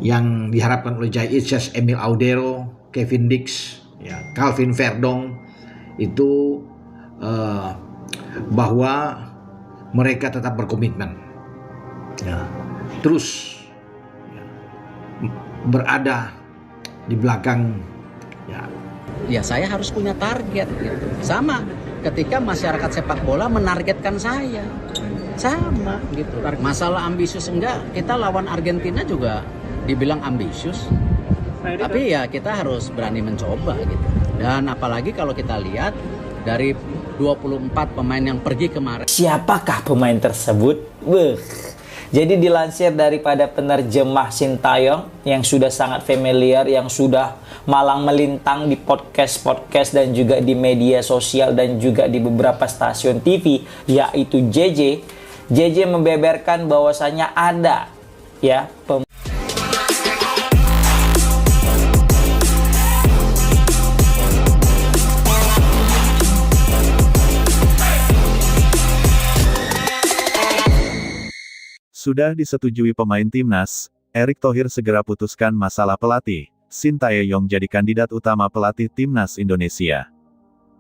yang diharapkan oleh Jai Itzes, Emil Audero, Kevin Dix, ya, Calvin Verdong itu bahwa mereka tetap berkomitmen, ya, terus berada di belakang. Ya saya harus punya target gitu. Sama ketika masyarakat sepak bola menargetkan saya, sama gitu. Masalah ambisius enggak, kita lawan Argentina juga dibilang ambisius. Tapi ya kita harus berani mencoba gitu. Dan apalagi kalau kita lihat dari 24 pemain yang pergi kemarin. Siapakah pemain tersebut? Jadi dilansir daripada penerjemah Sintayong yang sudah sangat familiar, yang sudah malang melintang di podcast dan juga di media sosial dan juga di beberapa stasiun TV, yaitu JJ. JJ membeberkan bahwasanya ada ya Sudah disetujui pemain timnas, Erick Thohir segera putuskan masalah pelatih. Sintayong jadi kandidat utama pelatih timnas Indonesia.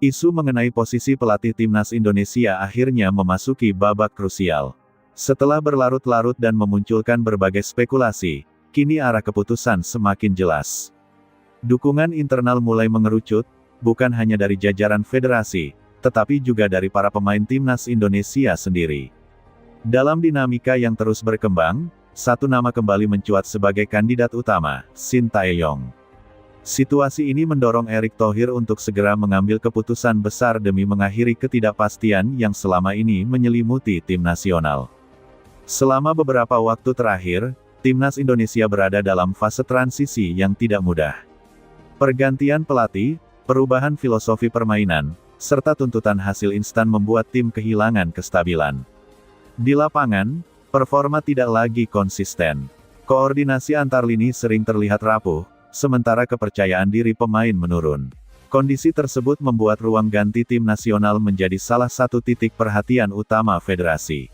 Isu mengenai posisi pelatih timnas Indonesia akhirnya memasuki babak krusial. Setelah berlarut-larut dan memunculkan berbagai spekulasi, kini arah keputusan semakin jelas. Dukungan internal mulai mengerucut, bukan hanya dari jajaran federasi, tetapi juga dari para pemain timnas Indonesia sendiri. Dalam dinamika yang terus berkembang, satu nama kembali mencuat sebagai kandidat utama, Sintayong. Situasi ini mendorong Erick Thohir untuk segera mengambil keputusan besar demi mengakhiri ketidakpastian yang selama ini menyelimuti tim nasional. Selama beberapa waktu terakhir, timnas Indonesia berada dalam fase transisi yang tidak mudah. Pergantian pelatih, perubahan filosofi permainan, serta tuntutan hasil instan membuat tim kehilangan kestabilan. Di lapangan, performa tidak lagi konsisten. Koordinasi antar lini sering terlihat rapuh, sementara kepercayaan diri pemain menurun. Kondisi tersebut membuat ruang ganti tim nasional menjadi salah satu titik perhatian utama federasi.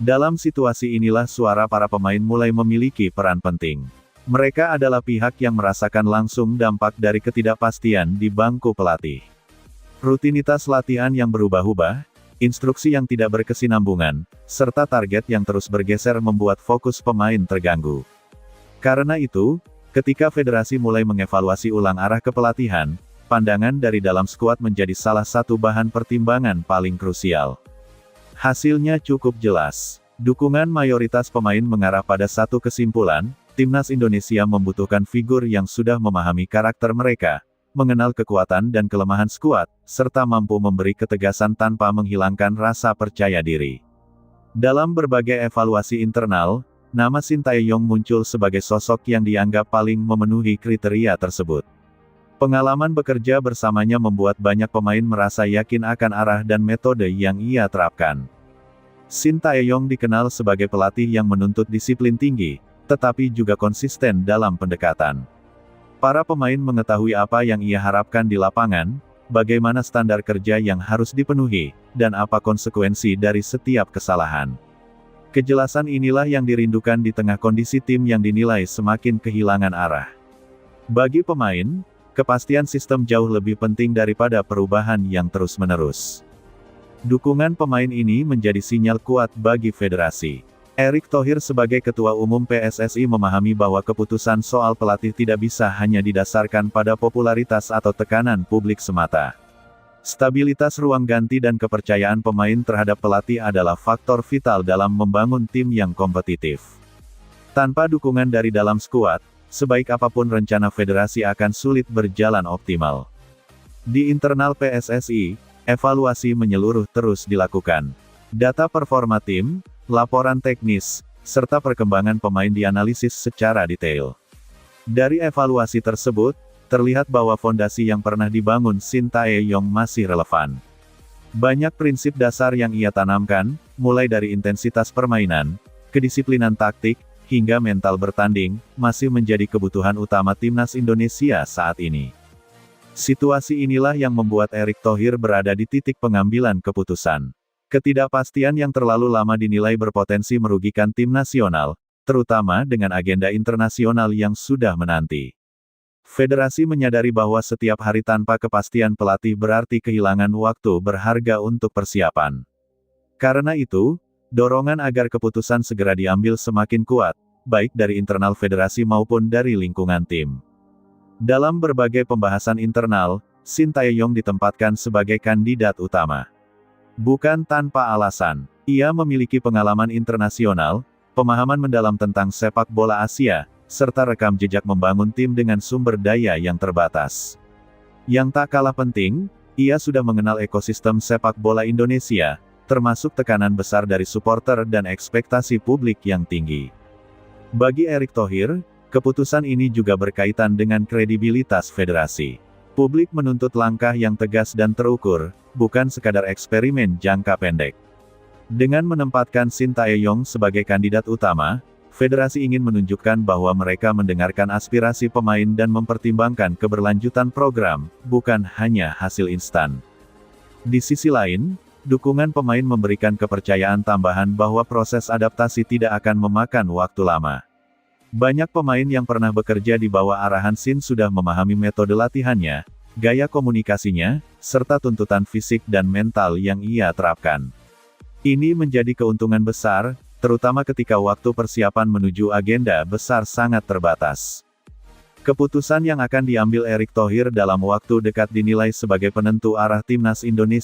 Dalam situasi inilah suara para pemain mulai memiliki peran penting. Mereka adalah pihak yang merasakan langsung dampak dari ketidakpastian di bangku pelatih. Rutinitas latihan yang berubah-ubah, instruksi yang tidak berkesinambungan, serta target yang terus bergeser membuat fokus pemain terganggu. Karena itu, ketika federasi mulai mengevaluasi ulang arah kepelatihan, pandangan dari dalam skuad menjadi salah satu bahan pertimbangan paling krusial. Hasilnya cukup jelas. Dukungan mayoritas pemain mengarah pada satu kesimpulan, timnas Indonesia membutuhkan figur yang sudah memahami karakter mereka, mengenal kekuatan dan kelemahan skuad, serta mampu memberi ketegasan tanpa menghilangkan rasa percaya diri. Dalam berbagai evaluasi internal, nama Sintayong muncul sebagai sosok yang dianggap paling memenuhi kriteria tersebut. Pengalaman bekerja bersamanya membuat banyak pemain merasa yakin akan arah dan metode yang ia terapkan. Sintayong dikenal sebagai pelatih yang menuntut disiplin tinggi, tetapi juga konsisten dalam pendekatan. Para pemain mengetahui apa yang ia harapkan di lapangan, bagaimana standar kerja yang harus dipenuhi, dan apa konsekuensi dari setiap kesalahan. Kejelasan inilah yang dirindukan di tengah kondisi tim yang dinilai semakin kehilangan arah. Bagi pemain, kepastian sistem jauh lebih penting daripada perubahan yang terus-menerus. Dukungan pemain ini menjadi sinyal kuat bagi federasi. Erick Thohir sebagai Ketua Umum PSSI memahami bahwa keputusan soal pelatih tidak bisa hanya didasarkan pada popularitas atau tekanan publik semata. Stabilitas ruang ganti dan kepercayaan pemain terhadap pelatih adalah faktor vital dalam membangun tim yang kompetitif. Tanpa dukungan dari dalam skuad, sebaik apapun rencana federasi akan sulit berjalan optimal. Di internal PSSI, evaluasi menyeluruh terus dilakukan. Data performa tim, laporan teknis, serta perkembangan pemain dianalisis secara detail. Dari evaluasi tersebut, terlihat bahwa fondasi yang pernah dibangun Sintayong masih relevan. Banyak prinsip dasar yang ia tanamkan, mulai dari intensitas permainan, kedisiplinan taktik, hingga mental bertanding, masih menjadi kebutuhan utama timnas Indonesia saat ini. Situasi inilah yang membuat Erick Thohir berada di titik pengambilan keputusan. Ketidakpastian yang terlalu lama dinilai berpotensi merugikan tim nasional, terutama dengan agenda internasional yang sudah menanti. Federasi menyadari bahwa setiap hari tanpa kepastian pelatih berarti kehilangan waktu berharga untuk persiapan. Karena itu, dorongan agar keputusan segera diambil semakin kuat, baik dari internal federasi maupun dari lingkungan tim. Dalam berbagai pembahasan internal, Shin Tae-yong ditempatkan sebagai kandidat utama. Bukan tanpa alasan, ia memiliki pengalaman internasional, pemahaman mendalam tentang sepak bola Asia, serta rekam jejak membangun tim dengan sumber daya yang terbatas. Yang tak kalah penting, ia sudah mengenal ekosistem sepak bola Indonesia, termasuk tekanan besar dari supporter dan ekspektasi publik yang tinggi. Bagi Erick Thohir, keputusan ini juga berkaitan dengan kredibilitas federasi. Publik menuntut langkah yang tegas dan terukur, bukan sekadar eksperimen jangka pendek. Dengan menempatkan Shin Tae-yong sebagai kandidat utama, federasi ingin menunjukkan bahwa mereka mendengarkan aspirasi pemain dan mempertimbangkan keberlanjutan program, bukan hanya hasil instan. Di sisi lain, dukungan pemain memberikan kepercayaan tambahan bahwa proses adaptasi tidak akan memakan waktu lama. Banyak pemain yang pernah bekerja di bawah arahan Shin sudah memahami metode latihannya, gaya komunikasinya, serta tuntutan fisik dan mental yang ia terapkan. Ini menjadi keuntungan besar, terutama ketika waktu persiapan menuju agenda besar sangat terbatas. Keputusan yang akan diambil Erick Thohir dalam waktu dekat dinilai sebagai penentu arah timnas Indonesia.